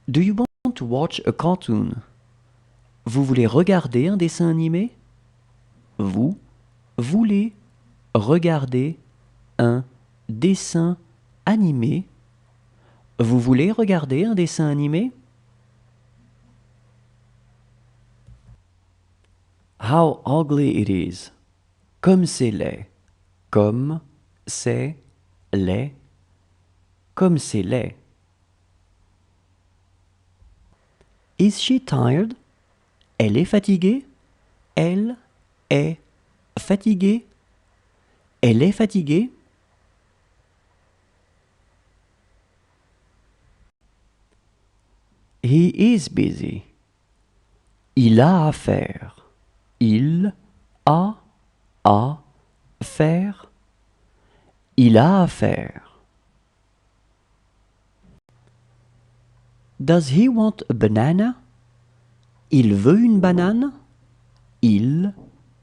Do you want to watch a cartoon? Vous voulez regarder un dessin animé? Vous voulez regarder un dessin animé? Vous voulez regarder un dessin animé? How ugly it is. Comme c'est laid. Comme c'est laid. Comme c'est laid. Is she tired? Elle est fatiguée? Elle est fatiguée? Elle est fatiguée? He is busy. Il a à faire. Il a à faire. Il a à faire. Does he want a banana? Il veut une banane? Il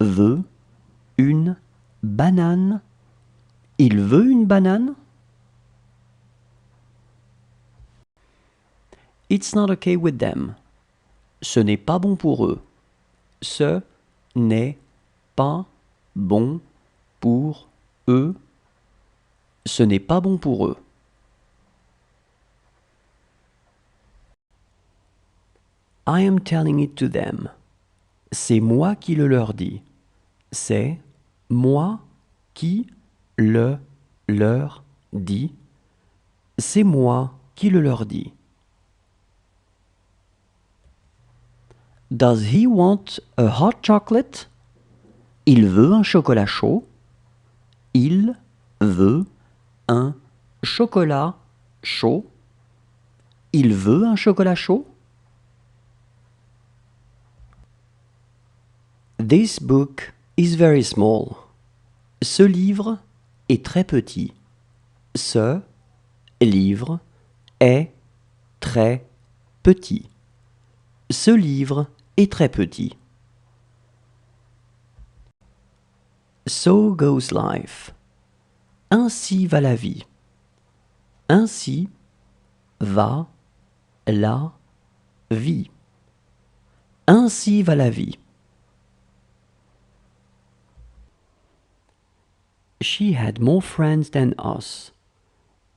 veut une banane? Il veut une banane? It's not okay with them. Ce n'est pas bon pour eux. Ce n'est pas bon pour eux. Ce n'est pas bon pour eux. I am telling it to them. C'est moi qui le leur dis. C'est moi qui le leur dis. C'est moi qui le leur dis. Does he want a hot chocolate? Il veut un chocolat chaud. Il veut un chocolat chaud. Il veut un chocolat chaud. This book is very small. Ce livre est très petit. Ce livre est très petit. Ce livre est très petit. So goes life. Ainsi va la vie. Ainsi va la vie. Ainsi va la vie. She had more friends than us.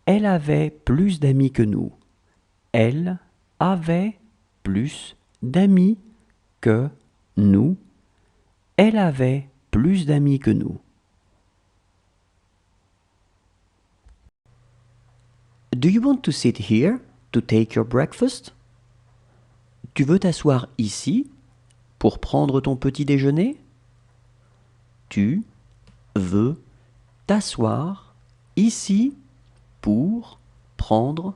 Elle avait plus d'amis que nous. Elle avait plus d'amis que nous. Elle avait plus d'amis que nous. Do you want to sit here to take your breakfast? Tu veux t'asseoir ici pour prendre ton petit déjeuner? Tu veux t'asseoir ici pour prendre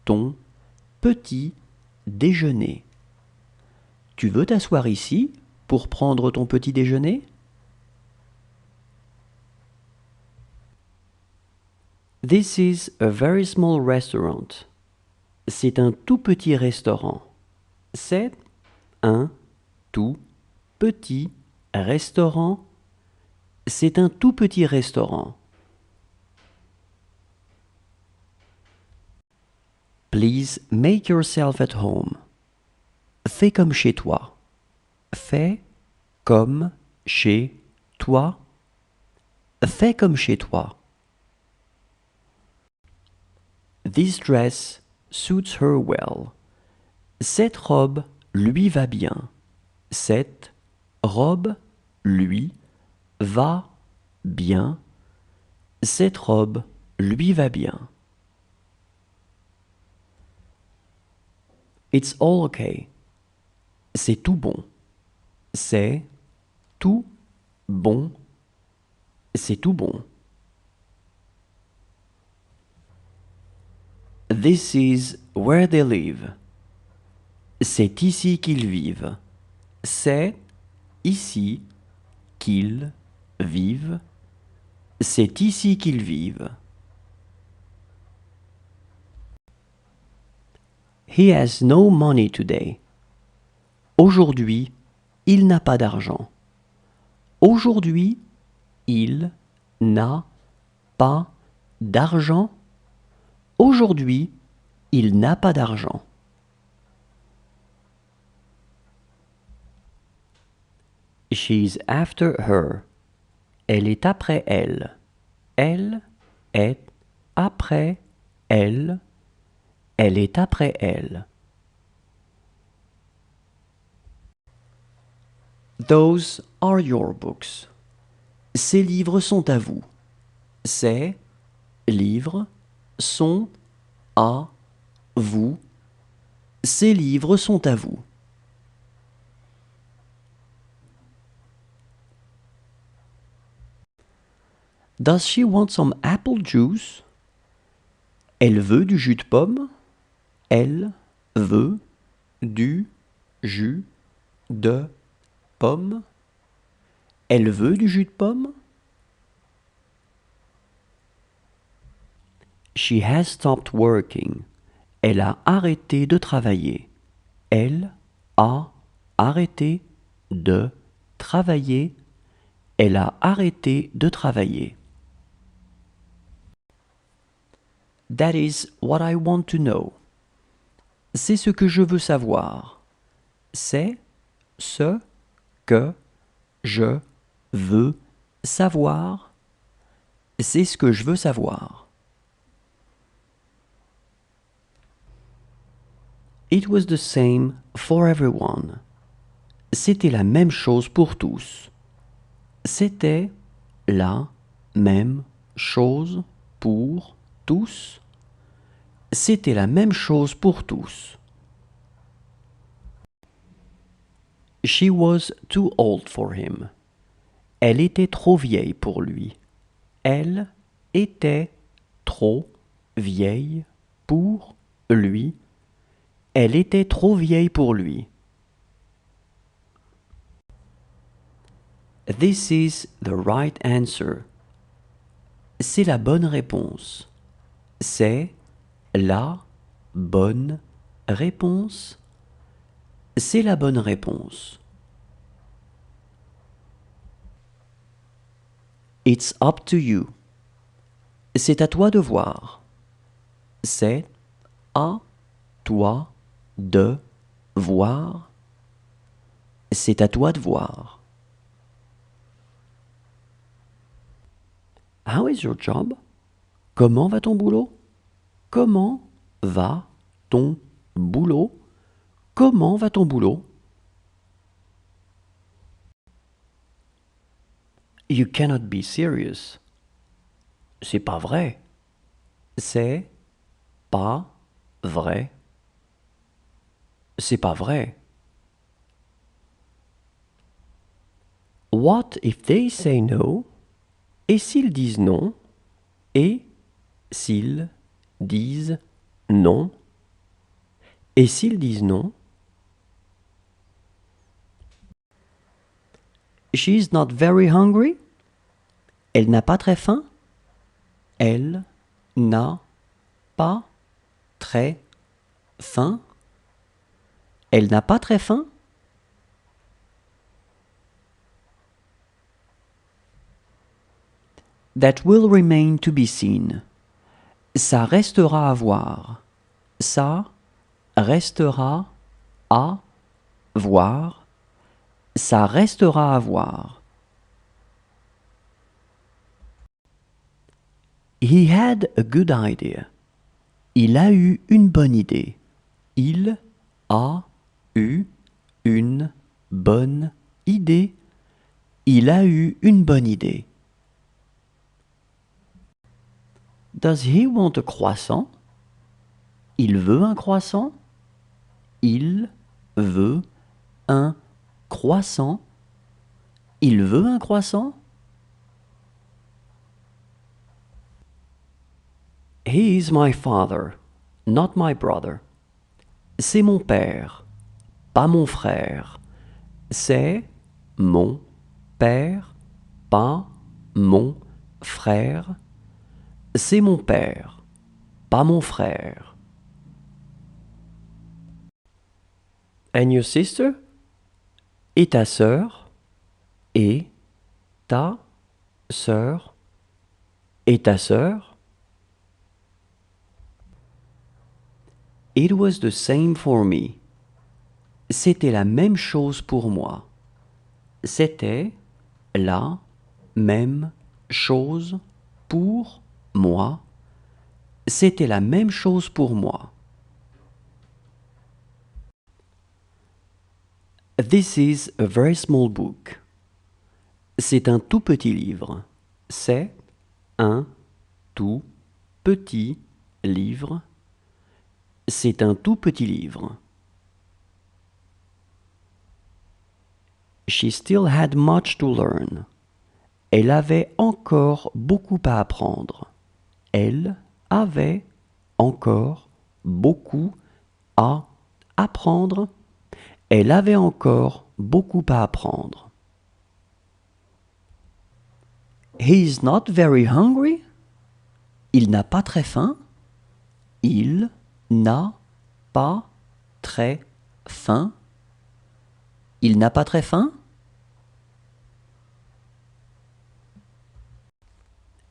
ton petit déjeuner. Tu veux t'asseoir ici pour prendre ton petit déjeuner? This is a very small restaurant. C'est un tout petit restaurant. C'est un tout petit restaurant. C'est un tout petit restaurant. Please make yourself at home. Fais comme chez toi. Fais comme chez toi. Fais comme chez toi. This dress suits her well. Cette robe lui va bien. Cette robe lui va bien. Cette robe lui va bien. It's all okay. C'est tout bon. C'est tout bon. C'est tout bon. This is where they live. C'est ici qu'ils vivent. C'est ici qu'ils vivent. C'est ici qu'ils vivent. He has no money today. Aujourd'hui, il n'a pas d'argent. Aujourd'hui, il n'a pas d'argent. Aujourd'hui, il n'a pas d'argent. She's after her. Elle est après elle. Elle est après elle. Elle est après elle. Those are your books. Ces livres sont à vous. Ces livres sont à vous. Ces livres sont à vous. Does she want some apple juice? Elle veut du jus de pomme. Elle veut du jus de pomme. Elle veut du jus de pomme. She has stopped working. Elle a arrêté de travailler. Elle a arrêté de travailler. Elle a arrêté de travailler. That is what I want to know. C'est ce que je veux savoir. C'est ce que je veux savoir. C'est ce que je veux savoir. It was the same for everyone. C'était la même chose pour tous. C'était la même chose pour tous. C'était la même chose pour tous. She was too old for him. Elle était trop vieille pour lui. Elle était trop vieille pour lui. Elle était trop vieille pour lui. This is the right answer. C'est la bonne réponse. C'est la bonne réponse. C'est la bonne réponse. It's up to you. C'est à toi de voir. C'est à toi de voir. C'est à toi de voir. How is your job? Comment va ton boulot? Comment va ton boulot? Comment va ton boulot? You cannot be serious. C'est pas vrai. C'est pas vrai. C'est pas vrai. What if they say no? Et s'ils disent non? Et s'ils disent non? Et s'ils disent non? She's not very hungry. Elle n'a pas très faim. Elle n'a pas très faim. Elle n'a pas très faim. That will remain to be seen. Ça restera à voir. Ça restera à voir. Ça restera à voir. He had a good idea. Il a eu une bonne idée. Il a eu une bonne idée. Il a eu une bonne idée. Does he want a croissant? Il veut un croissant? Il veut un croissant? Il veut un croissant? He is my father, not my brother. C'est mon père, pas mon frère. C'est mon père, pas mon frère. C'est mon père, pas mon frère. And your sister? Et ta sœur? Et ta sœur? Et ta sœur? It was the same for me. C'était la même chose pour moi. C'était la même chose pour moi. C'était la même chose pour moi. This is a very small book. C'est un tout petit livre. C'est un tout petit livre. C'est un tout petit livre. She still had much to learn. Elle avait encore beaucoup à apprendre. Elle avait encore beaucoup à apprendre. Elle avait encore beaucoup à apprendre. He is not very hungry. Il n'a pas très faim. Il n'a pas très faim. Il n'a pas très faim.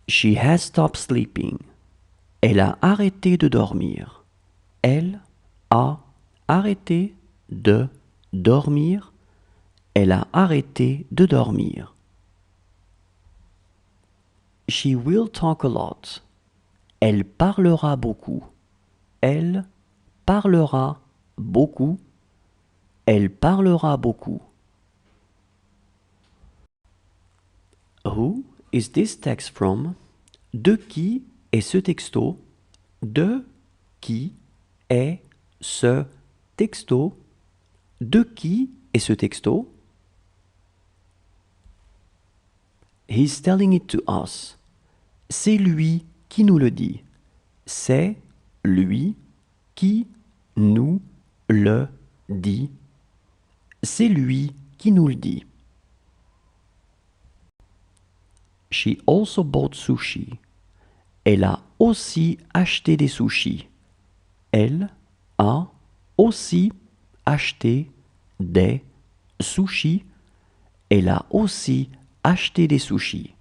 She has stopped sleeping. Elle a arrêté de dormir. Elle a arrêté de dormir. Elle a arrêté de dormir. She will talk a lot. Elle parlera beaucoup. Elle parlera beaucoup. Elle parlera beaucoup. Who is this text from? De qui est ce texto? De qui est ce texto? De qui est ce texto? He's telling it to us. C'est lui qui nous le dit. C'est lui qui nous le dit. C'est lui qui nous le dit. She also bought sushi. Elle a aussi acheté des sushis. Elle a aussi acheté des sushis. Elle a aussi acheté des sushis.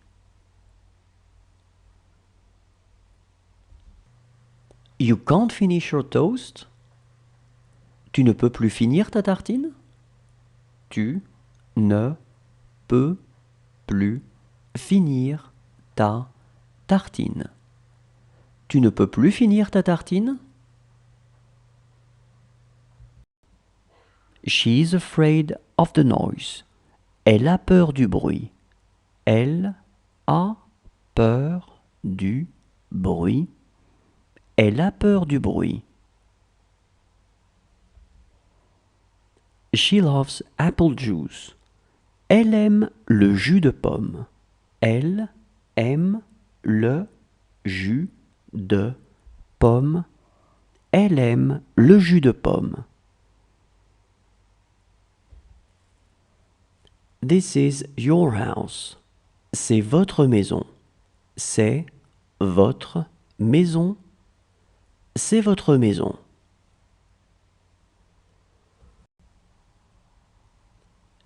You can't finish your toast? Tu ne peux plus finir ta tartine? Tu ne peux plus finir ta tartine. Tu ne peux plus finir ta tartine? She's afraid of the noise. Elle a peur du bruit. Elle a peur du bruit. Elle a peur du bruit. She loves apple juice. Elle aime le jus de pomme. Elle aime le jus de pomme. Elle aime le jus de pomme. This is your house. C'est votre maison. C'est votre maison. C'est votre maison.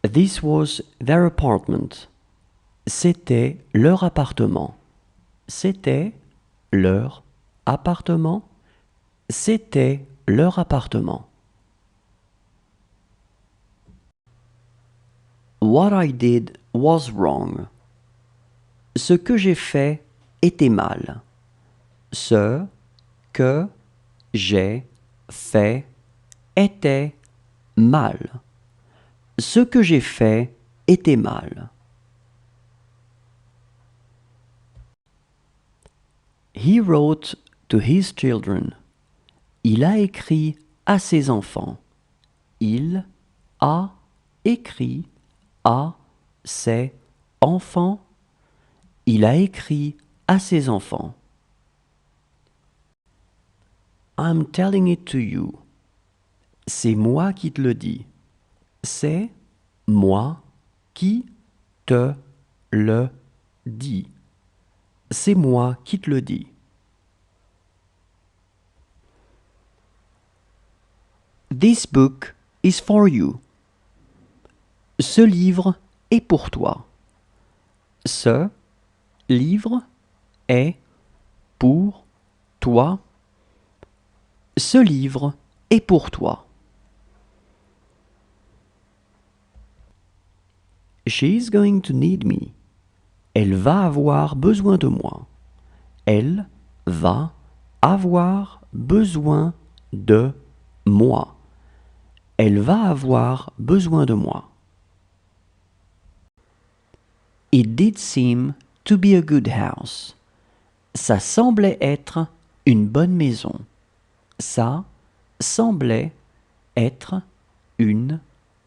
This was their apartment. C'était leur appartement. C'était leur appartement. C'était leur appartement. What I did was wrong. Ce que j'ai fait était mal. Ce que j'ai fait était mal. Ce que j'ai fait était mal. He wrote to his children. Il a écrit à ses enfants. Il a écrit à ses enfants. Il a écrit à ses enfants. I'm telling it to you. C'est moi qui te le dis. C'est moi qui te le dis. C'est moi qui te le dis. This book is for you. Ce livre est pour toi. Ce livre est pour toi. Ce livre est pour toi. She's going to need me. Elle va avoir besoin de moi. Elle va avoir besoin de moi. Elle va avoir besoin de moi. It did seem to be a good house. Ça semblait être une bonne maison. Ça semblait être une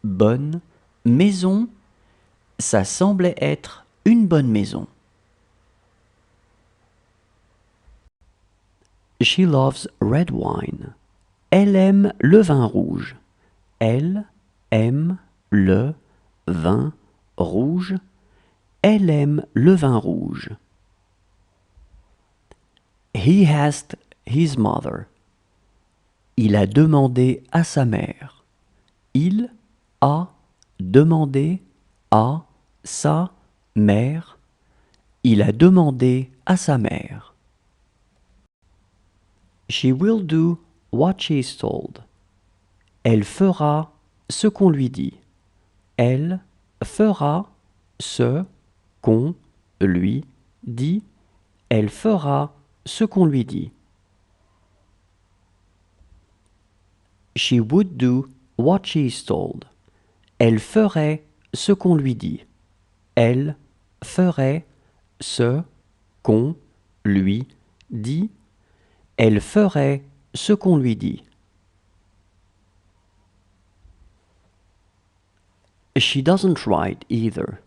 bonne maison. Ça semblait être une bonne maison. She loves red wine. Elle aime le vin rouge. Elle aime le vin rouge. Elle aime le vin rouge. He asked his mother. Il a demandé à sa mère. Il a demandé à sa mère. Il a demandé à sa mère. She will do what she is told. Elle fera ce qu'on lui dit. Elle fera ce qu'on lui dit. Elle fera ce qu'on lui dit. She would do what she is told. Elle ferait ce qu'on lui dit. Elle ferait ce qu'on lui dit. Elle ferait ce qu'on lui dit. She doesn't write either.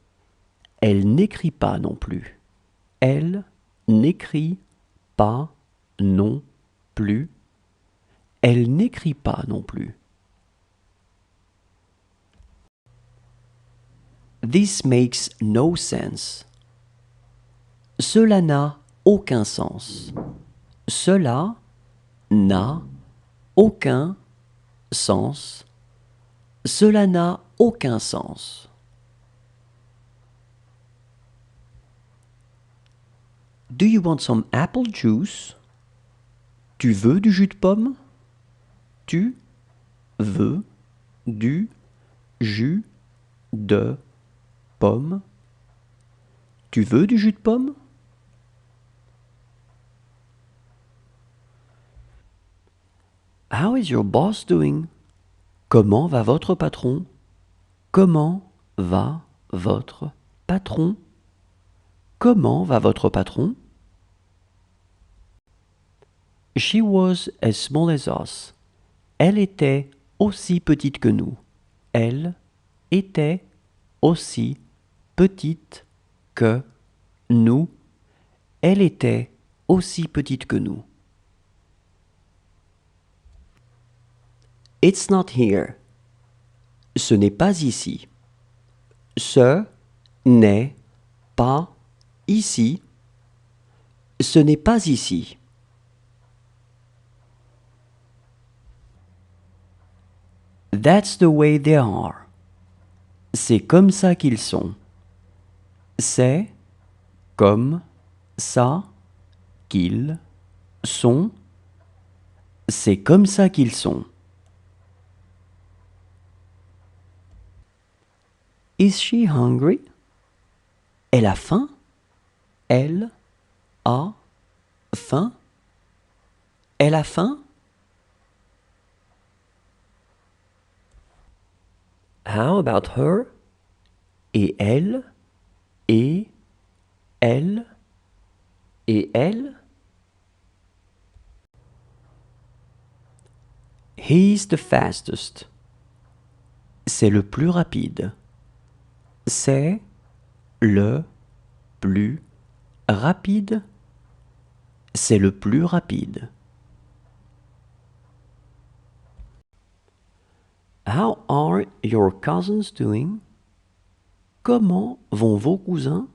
Elle n'écrit pas non plus. Elle n'écrit pas non plus. Elle n'écrit pas non plus. This makes no sense. Cela n'a aucun sens. Cela n'a aucun sens. Cela n'a aucun sens. Do you want some apple juice? Tu veux du jus de pomme? Tu veux du jus de pomme? Tu veux du jus de pomme? How is your boss doing? Comment va votre patron? Comment va votre patron? Comment va votre patron? She was as small as us. Elle était aussi petite que nous. Elle était aussi petite que nous. Elle était aussi petite que nous. It's not here. Ce n'est pas ici. Ce n'est pas ici. Ce n'est pas ici. That's the way they are. C'est comme ça qu'ils sont. C'est comme ça qu'ils sont. C'est comme ça qu'ils sont. Is she hungry? Elle a faim? Elle a faim? Elle a faim? How about her? Et elle? Et elle? Et elle? He's the fastest. C'est le plus rapide. C'est le plus rapide. C'est le plus rapide. How are your cousins doing? Comment vont vos cousins?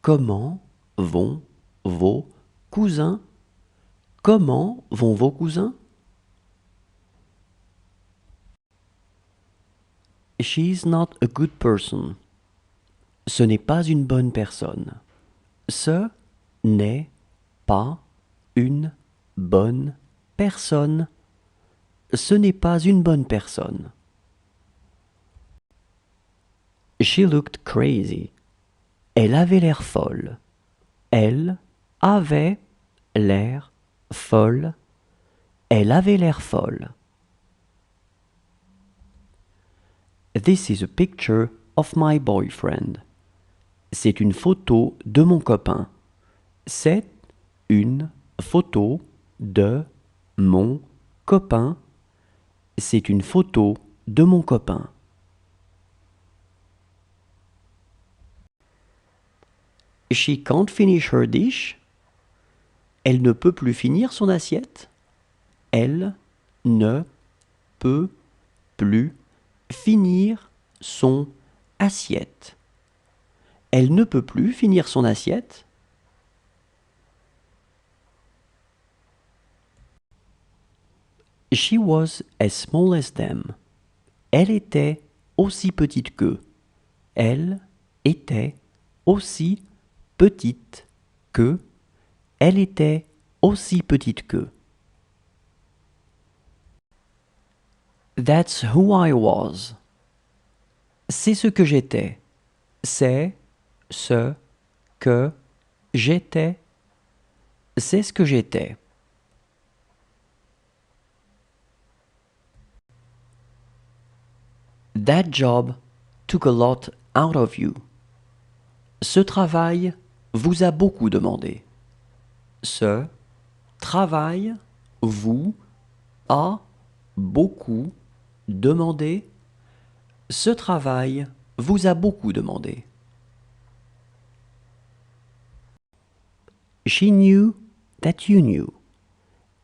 Comment vont vos cousins? Comment vont vos cousins? She's not a good person. Ce n'est pas une bonne personne. Ce n'est pas une bonne personne. Ce n'est pas une bonne personne. She looked crazy. Elle avait l'air folle. Elle avait l'air folle. Elle avait l'air folle. This is a picture of my boyfriend. C'est une photo de mon copain. C'est une photo de mon copain. C'est une photo de mon copain. She can't finish her dish. Elle ne peut plus finir son assiette. Elle ne peut plus finir son assiette. Elle ne peut plus finir son assiette. She was as small as them. Elle était aussi petite qu'eux. Elle était aussi petite que. Elle était aussi petite qu'eux. That's who I was. C'est ce que j'étais. C'est ce que j'étais. C'est ce que j'étais. That job took a lot out of you. Ce travail vous a beaucoup demandé. Ce travail vous a beaucoup demandé. Ce travail vous a beaucoup demandé. She knew that you knew.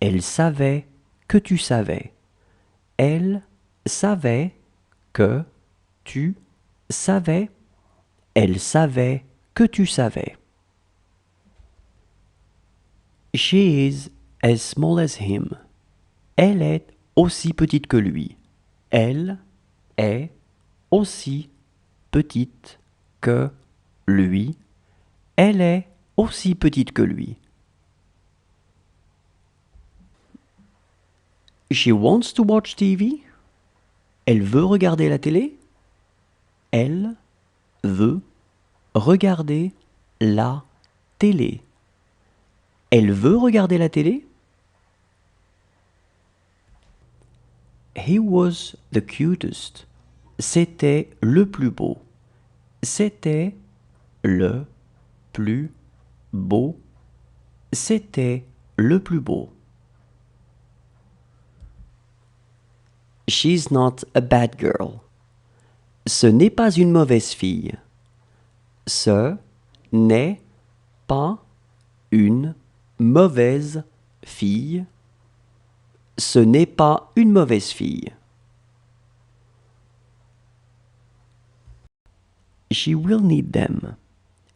Elle savait que tu savais. Elle savait que tu savais. Elle savait que tu savais. She is as small as him. Elle est aussi petite que lui. Elle est aussi petite que lui. Elle est aussi petite que lui. She wants to watch TV. Elle veut regarder la télé. Elle veut regarder la télé. Elle veut regarder la télé. He was the cutest. C'était le plus beau. C'était le plus beau. C'était le plus beau. She's not a bad girl. Ce n'est pas une mauvaise fille. Ce n'est pas une mauvaise fille. Ce n'est pas une mauvaise fille. She will need them.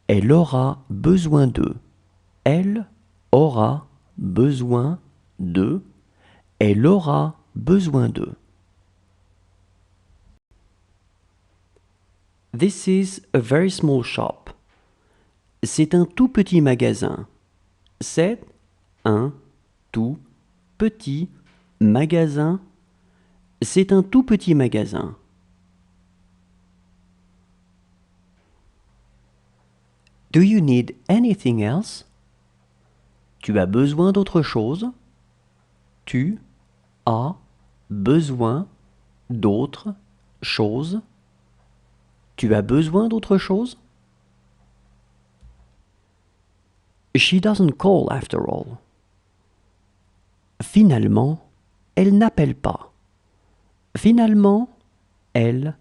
Elle aura besoin d'eux. Elle aura besoin d'eux. Elle aura besoin d'eux. This is a very small shop. C'est un tout petit magasin. C'est un tout petit magasin. C'est un tout petit magasin. Do you need anything else? Tu as besoin d'autre chose? Tu as besoin d'autre chose? Tu as besoin d'autre chose? She doesn't call after all. Finalement, elle n'appelle pas. Finalement, elle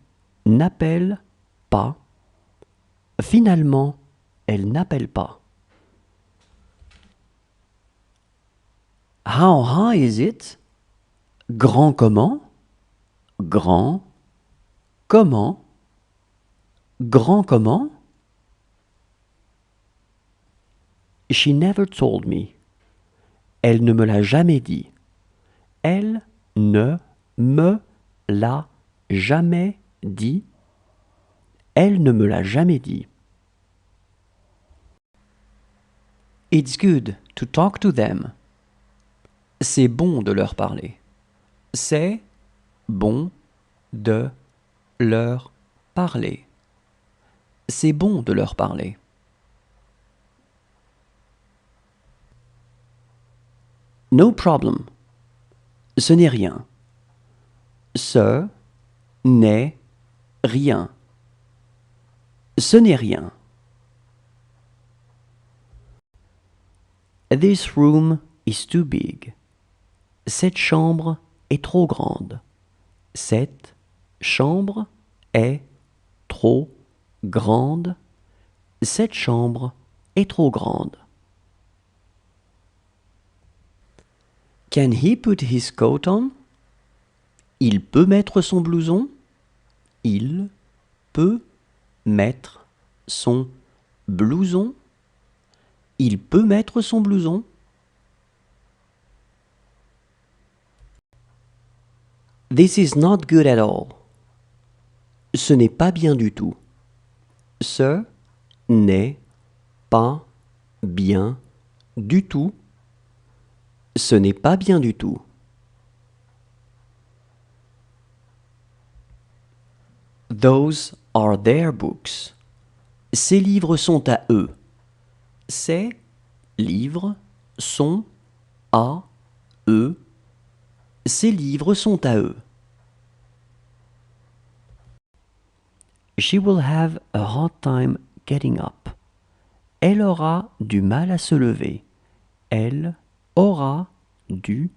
n'appelle pas. Finalement, elle n'appelle pas. How high is it? Grand comment? Grand comment? Grand comment? She never told me. Elle ne me l'a jamais dit. Elle ne me l'a jamais dit. Elle ne me l'a jamais dit. It's good to talk to them. C'est bon de leur parler. C'est bon de leur parler. C'est bon de leur parler. No problem. Ce n'est rien. Ce n'est rien. Ce n'est rien. This room is too big. Cette chambre est trop grande. Cette chambre est trop grande. Cette chambre est trop grande. Can he put his coat on? Il peut mettre son blouson? Il peut mettre son blouson? Il peut mettre son blouson? This is not good at all. Ce n'est pas bien du tout. Ce n'est pas bien du tout. Ce n'est pas bien du tout. Those are their books. Ces livres sont à eux. Ces livres sont à eux. Ces livres sont à eux. She will have a hard time getting up. Elle aura du mal à se lever. Elle aura du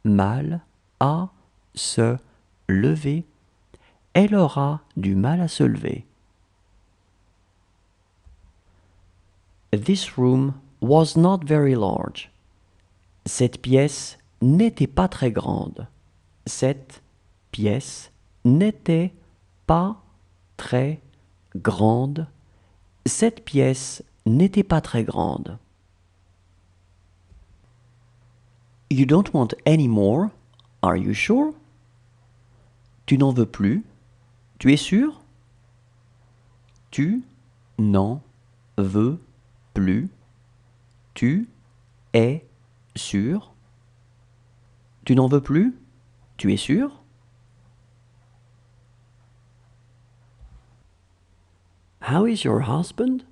mal à se lever. Elle aura du mal à se lever. This room was not very large. Cette pièce n'était pas très grande. Cette pièce n'était pas très grande. Cette pièce n'était pas très grande. You don't want any more? Are you sure? Tu n'en veux plus? Tu es sûr? Tu n'en veux plus? Tu es sûr? Tu n'en veux plus? Tu es sûr? How is your husband?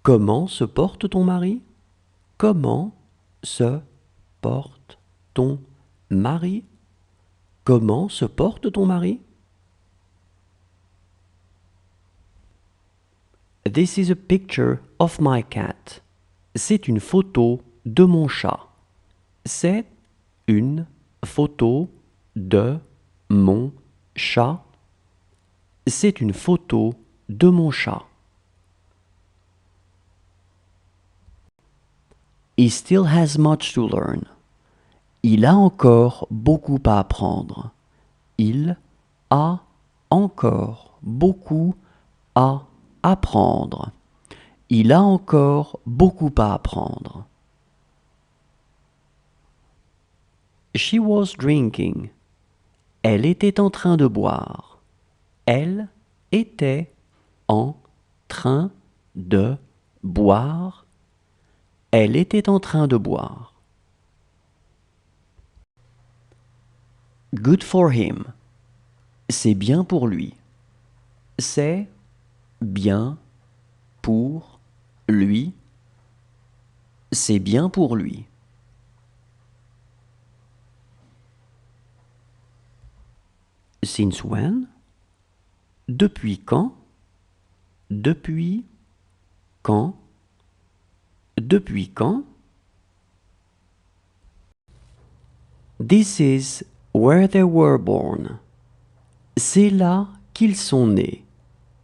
Comment se porte ton mari? Comment se porte ton mari? Comment se porte ton mari? This is a picture of my cat. C'est une photo de mon chat. C'est une photo de mon chat. C'est une photo de mon chat. He still has much to learn. Il a encore beaucoup à apprendre. Il a encore beaucoup à apprendre. Il a encore beaucoup à apprendre. She was drinking. Elle était en train de boire. Elle était en train de boire. Elle était en train de boire. Good for him. C'est bien pour lui. C'est bien pour lui. C'est bien pour lui. Since when? Depuis quand? Depuis quand? Depuis quand? This is where they were born. C'est là qu'ils sont nés.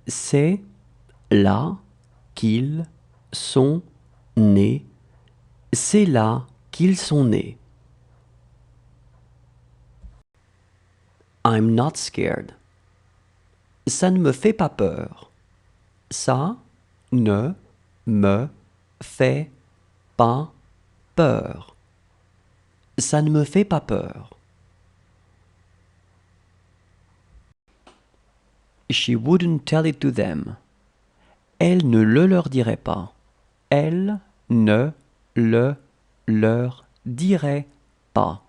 C'est là qu'ils sont nés. C'est là qu'ils sont nés. I'm not scared. Ça ne me fait pas peur. Ça ne me fait pas peur. Ça ne me fait pas peur. She wouldn't tell it to them. Elle ne le leur dirait pas. Elle ne le leur dirait pas.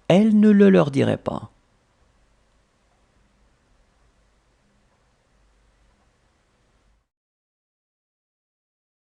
Elle ne le leur dirait pas.